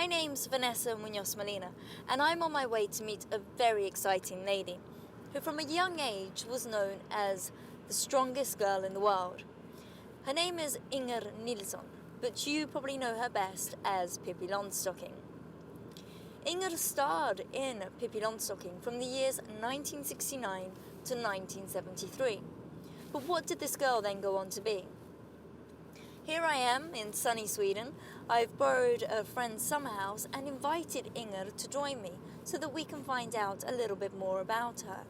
name's Vanessa Munoz Molina, and I'm on my way to meet a very exciting lady who from a young age was known as the strongest girl in the world. Her name is Inger Nilsson, but you probably know her best as Pippi Longstocking. Inger starred in Pippi Longstocking from the years 1969 to 1973. But what did this girl then go on to be? Here I am in sunny Sweden. I've borrowed a friend's summer house and invited Inger to join me so that we can find out a little bit more about her.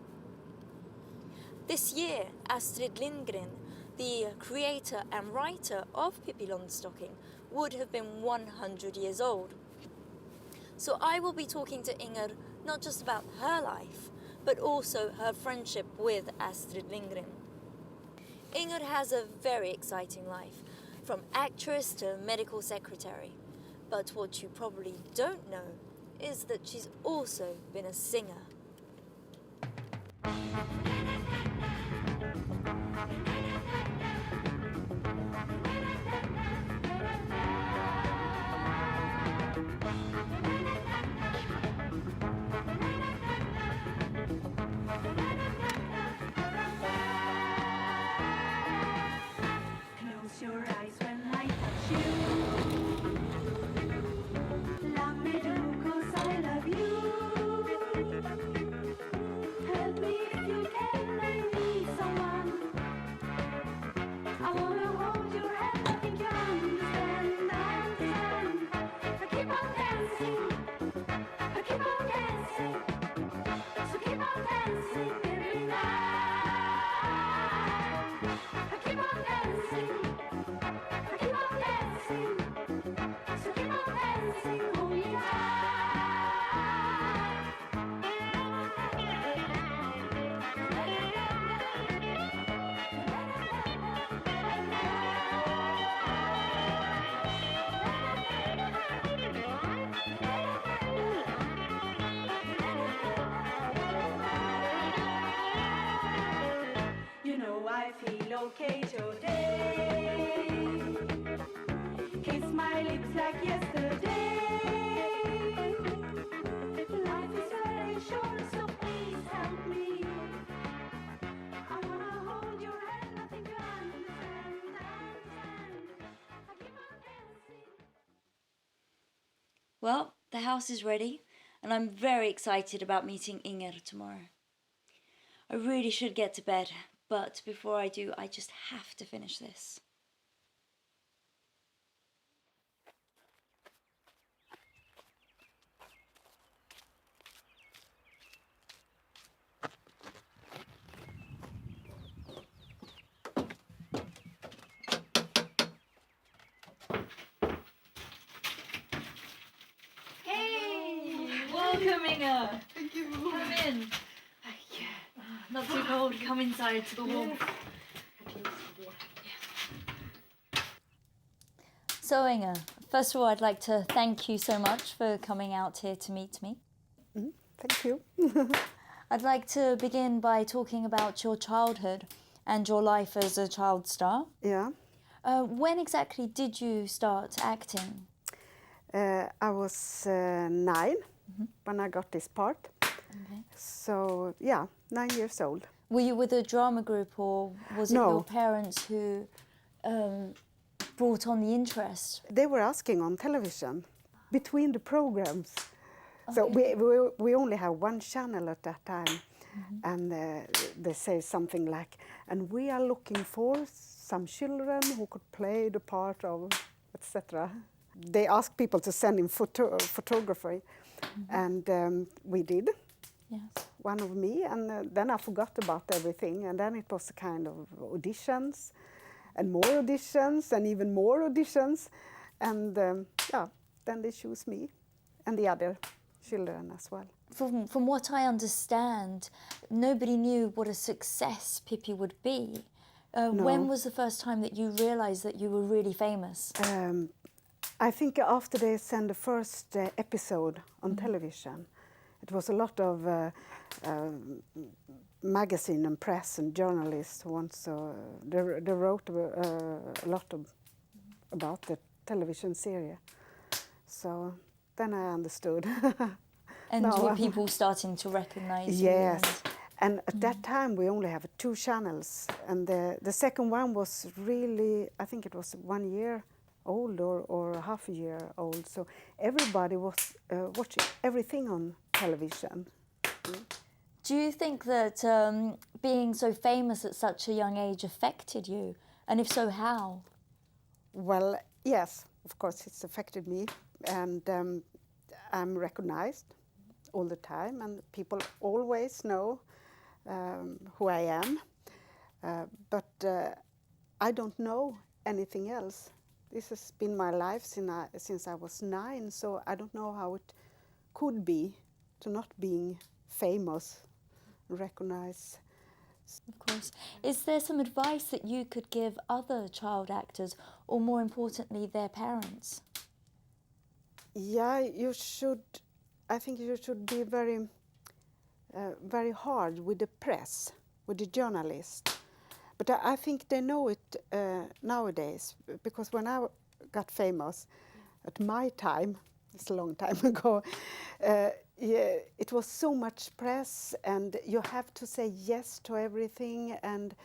This year, Astrid Lindgren, the creator and writer of Pippi Longstocking, would have been 100 years old. So I will be talking to Inger not just about her life, but also her friendship with Astrid Lindgren. Inger has a very exciting life, from actress to medical secretary. But what you probably don't know is that she's also been a singer. Close your eyes when I touch you. Love me do 'cause I love you. Help me if you can, I need someone. I wanna hold your hand, I think you understand, I keep on dancing, I keep on dancing. So keep on dancing every night. I keep on dancing. I keep on dancing. So keep on dancing all the You know I feel okay today. Kiss my lips like yesterday. Life is very short, so please help me. I wanna hold your hand, I think you understand. I keep on dancing. Well, the house is ready, and I'm very excited about meeting Inger tomorrow. I really should get to bed, but before I do, I just have to finish this. Hey! Welcome, Inger! Thank you. Come in. Not too cold, come inside to the warmth. So Inger, first of all I'd like to thank you so much for coming out here to meet me. Thank you. I'd like to begin by talking about your childhood and your life as a child star. Yeah. When exactly did you start acting? I was 9 when I got this part. Okay. So, yeah, 9 years old. Were you with a drama group or was it No. your parents who brought on the interest? They were asking on television between the programs. So Okay. we only have one channel at that time. And they say something like, and we are looking for some children who could play the part of, etc. They asked people to send in photography. And we did. Yes. One of me, and then I forgot about everything, and then it was a kind of auditions, and more auditions, and even more auditions, and then they choose me, and the other children as well. From what I understand, nobody knew what a success Pippi would be. When was the first time that you realised that you were really famous? I think after they sent the first episode on television, it was a lot of magazine and press and journalists who they wrote a lot about the television series. So then I understood. And No, were I'm- people starting to recognize you? Yes, and at that time we only have 2 channels, and the second one was really, I think it was 1 year old or a half a year old, so everybody was watching everything on television. Do you think that being so famous at such a young age affected you? And if so, how? Well, yes, of course it's affected me, and I'm recognized all the time, and people always know who I am, but I don't know anything else. This has been my life since I was 9, so I don't know how it could be to not being famous, recognized. Of course. Is there some advice that you could give other child actors, or more importantly, their parents? Yeah, you should. I think you should be very hard with the press, with the journalists. But I think they know it nowadays, because when I got famous, at my time, it's a long time ago, yeah, it was so much press, and you have to say yes to everything, and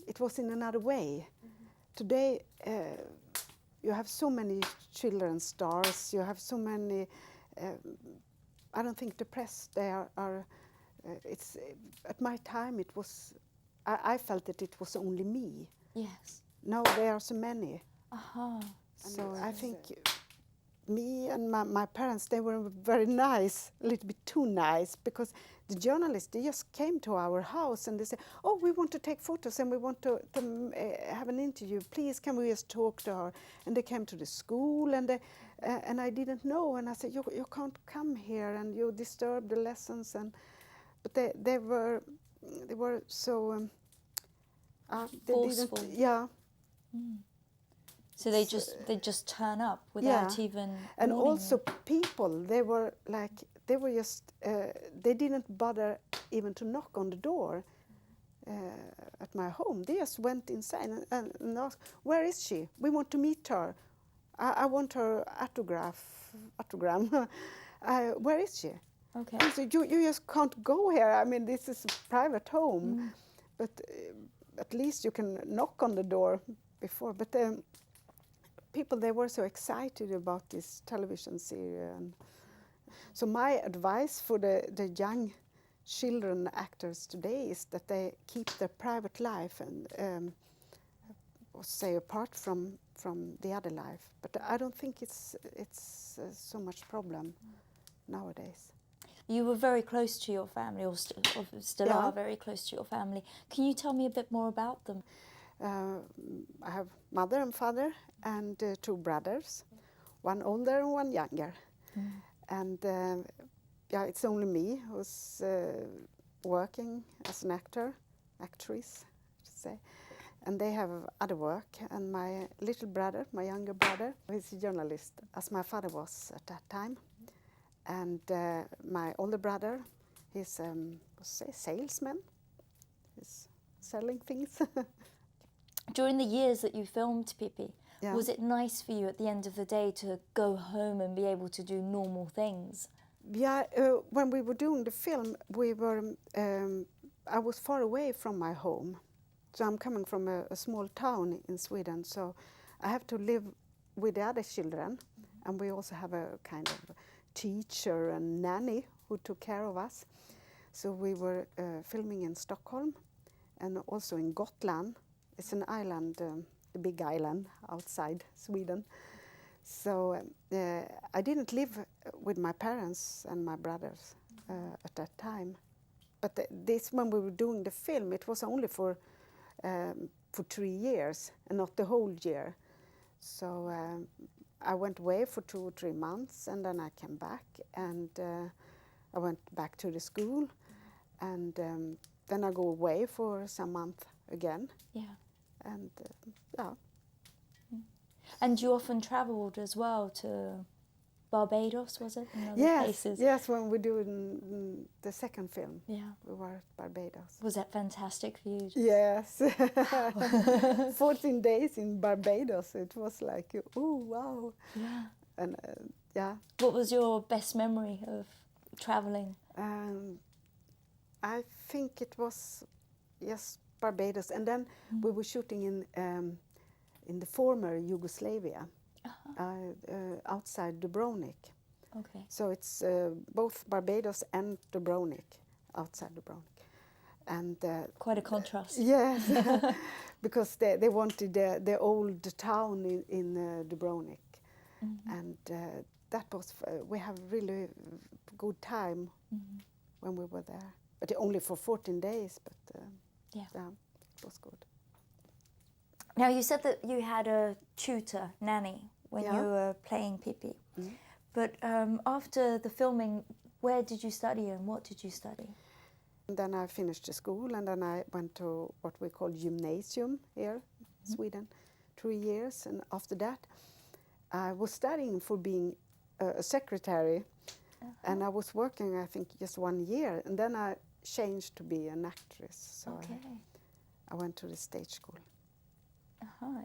it was in another way. Today, you have so many children stars, you have so many. I don't think the press, they are it's at my time it was. I felt that it was only me. Yes. Now there are so many. Aha. So I think me and my parents, they were very nice, a little bit too nice, because the journalists, they just came to our house and they said, oh, we want to take photos and we want to have an interview. Please, can we just talk to her? And they came to the school, and and I didn't know. And I said, you can't come here and you disturb the lessons. But they were so... they Forceful. didn't, yeah. So they just turn up without Yeah. even And warning also you. people, they were just, they didn't bother even to knock on the door at my home. They just went inside and asked, where is she? We want to meet her. I want her autogram. Where is she? Okay. I said, you just can't go here. I mean, this is a private home. But at least you can knock on the door before. But people, they were so excited about this television series. And so my advice for the young children actors today is that they keep their private life and say apart from the other life. But I don't think it's so much problem nowadays. You were very close to your family, or still Yeah. are very close to your family. Can you tell me a bit more about them? I have mother and father and 2 brothers, one older and one younger. And yeah, it's only me who's working as an actress, I should say. And they have other work. And my little brother, my younger brother, he's a journalist, as my father was at that time. And my older brother, he's a salesman. He's selling things. During the years that you filmed Pippi, Yeah. was it nice for you at the end of the day to go home and be able to do normal things? Yeah, when we were doing the film, I was far away from my home. So I'm coming from a small town in Sweden, so I have to live with the other children. And we also have a kind of teacher and nanny who took care of us. So we were filming in Stockholm and also in Gotland. It's an island, a big island outside Sweden. So I didn't live with my parents and my brothers at that time. But this, when we were doing the film, it was only for 3 years and not the whole year. So I went away for 2 or 3 months, and then I came back, and I went back to the school, and then I go away for some month again. Yeah. And yeah. And you often travelled as well to Barbados, was it? And other Yes, places? yes, when we do the second film, Yeah. we were at Barbados. Was that fantastic for you? Yes. 14 days in Barbados. It was like, oh, wow. Yeah. And Yeah. What was your best memory of traveling? I think it was just Barbados, and then we were shooting in the former Yugoslavia, outside Dubrovnik. Okay. So it's both Barbados and Dubrovnik, outside Dubrovnik. And Quite a contrast. yes, because they wanted the old town in Dubrovnik, and that was we have really good time when we were there, but only for 14 days. But Yeah. it was good. Now, you said that you had a tutor, nanny, when Yeah. you were playing Pippi. But after the filming, where did you study and what did you study? And then I finished the school, and then I went to what we call gymnasium here in Sweden, 3 years. And after that, I was studying for being a secretary, and I was working, I think, just 1 year. And then I changed to be an actress. So Okay. I went to the stage school.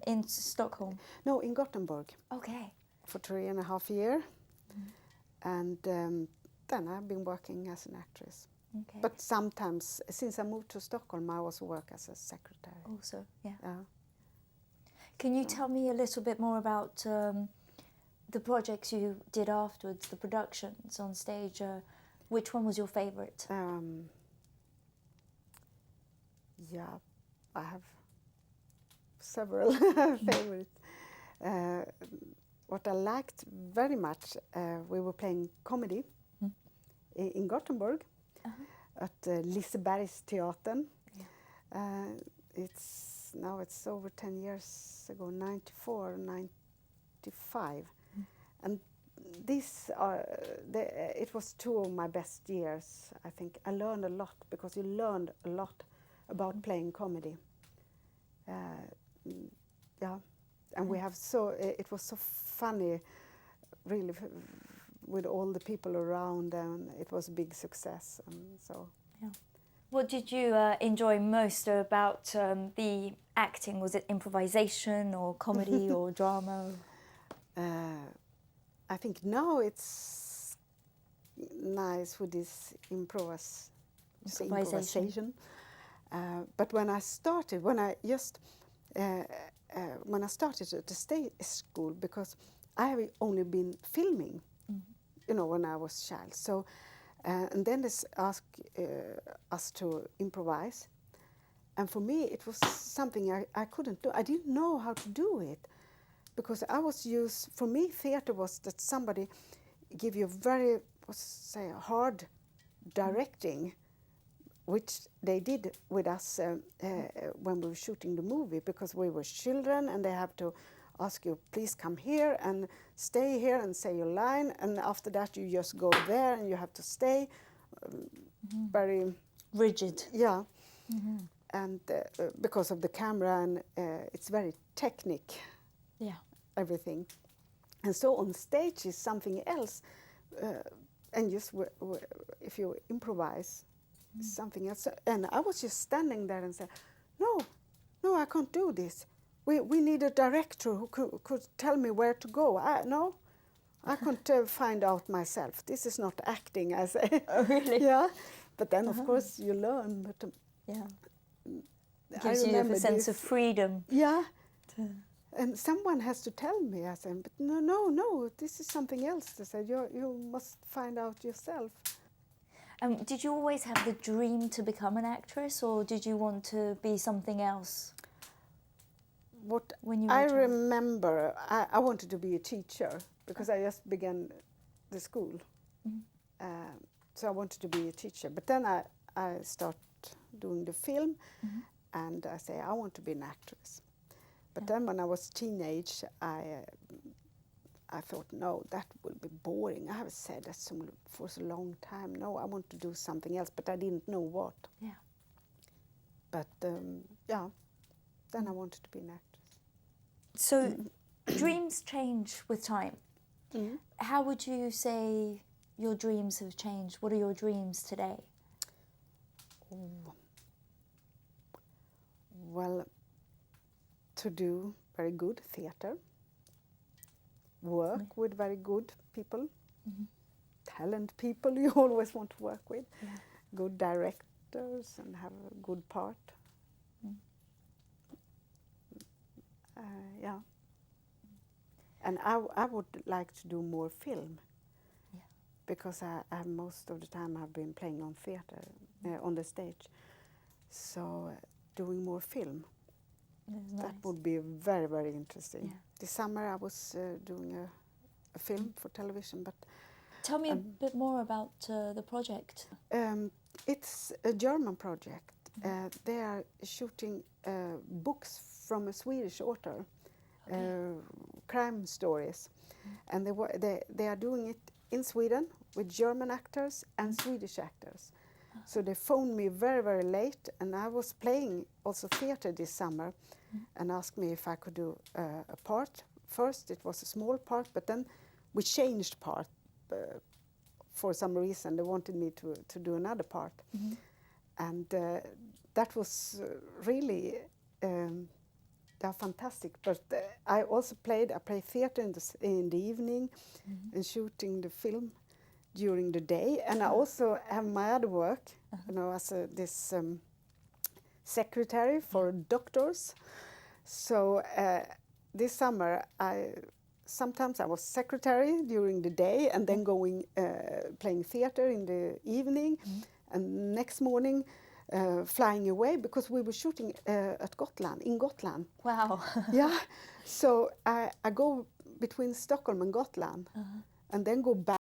In Stockholm? No, in Gothenburg Okay. for 3.5 years. And then I've been working as an actress. Okay. But sometimes, since I moved to Stockholm, I also work as a secretary. Also, yeah. Yeah. Can you tell me a little bit more about the projects you did afterwards, the productions on stage? Which one was your favorite? Yeah, I have several favorites. What I liked very much, we were playing comedy in Gothenburg at Lisebergs Teatern. It's over 10 years ago, 94, 95. And it was 2 of my best years, I think. I learned a lot, because you learned a lot about playing comedy. Yeah, and it was so funny, really, with all the people around, and it was a big success. And so. Yeah. What did you enjoy most about the acting? Was it improvisation or comedy or drama? I think now it's nice with this improvisation. But when I started at the stage school, because I have only been filming, when I was a child. So, and then they asked us to improvise. And for me, it was something I couldn't do. I didn't know how to do it, because I was used. For me, theater was that somebody give you very, hard directing, which they did with us when we were shooting the movie, because we were children, and they have to ask you, please come here and stay here and say your line, and after that you just go there and you have to stay. Very rigid. Yeah. And because of the camera, and it's very technical. Yeah. Everything. And so on stage is something else, and just if you improvise, something else. And I was just standing there and said, no, I can't do this. We need a director who could tell me where to go. I can't find out myself. This is not acting, I say. Oh, really? Yeah. But then, of course, you learn. But Yeah. I Gives you a remember sense of freedom. Yeah. And someone has to tell me. I said, but no, this is something else. They said, you must find out yourself. Did you always have the dream to become an actress, or did you want to be something else? What When you were I a child? remember, I wanted to be a teacher, because I just began the school. So I wanted to be a teacher. But then I started doing the film, and I say, I want to be an actress. But then when I was teenage, I thought, no, that will be boring. I have said that for so long time. No, I want to do something else, but I didn't know what. Yeah. But then I wanted to be an actress. So dreams change with time. How would you say your dreams have changed? What are your dreams today? Well, to do very good theater, work with very good people, talent people you always want to work with, good directors and have a good part. Yeah. And I would like to do more film. Because I most of the time I've been playing on theater, on the stage. So doing more film, that would be very, very interesting. Yeah. This summer I was doing a film for television, but Tell me a bit more about the project. it's a German project. They are shooting books from a Swedish author, crime stories, and they are doing it in Sweden with German actors and Swedish actors. So they phoned me very, very late, and I was playing also theater this summer, and asked me if I could do a part. First it was a small part, but then we changed part for some reason. They wanted me to do another part. And that was really fantastic. But I also played theater in the evening and shooting the film during the day. And I also have my other work, as this secretary for doctors. So this summer, sometimes I was secretary during the day and then going playing theater in the evening, and next morning flying away because we were shooting in Gotland. Wow. Yeah, so I go between Stockholm and Gotland, and then go back.